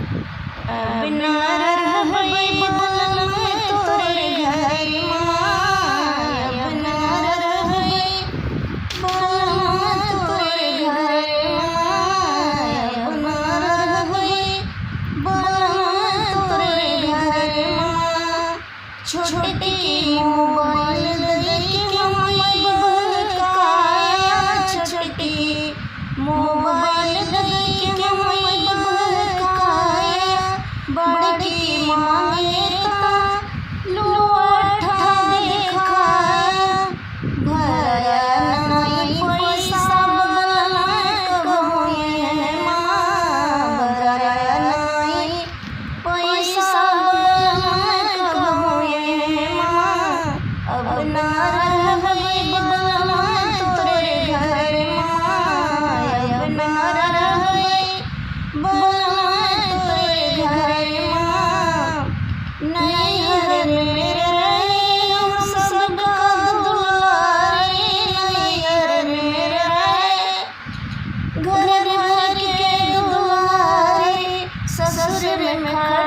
अब ना रहबै बलम तोरे घर माँ, अब ना रहबै बलम तोरे घर माँ, अब ना रहबै बलम तोरे घर माँ। छोटकी मोबाइल देके हमें बहकाया, छोटकी मोबाइल देके हमें बहकाया। बड़की मांगे ता लूठा दिखाया, भराया नहीं पैसा बलम कहुए माँ, भराया नहीं पैसा बलम कहुए माँ। अब ना रहबै बलम तोरे घर माँ, अब ना रहबै बलम तोरे घर माँ। नैहर में रहे हम सबका दुलारे, नैहर में रहे घर भर के दुलारे, ससुर में खड़ा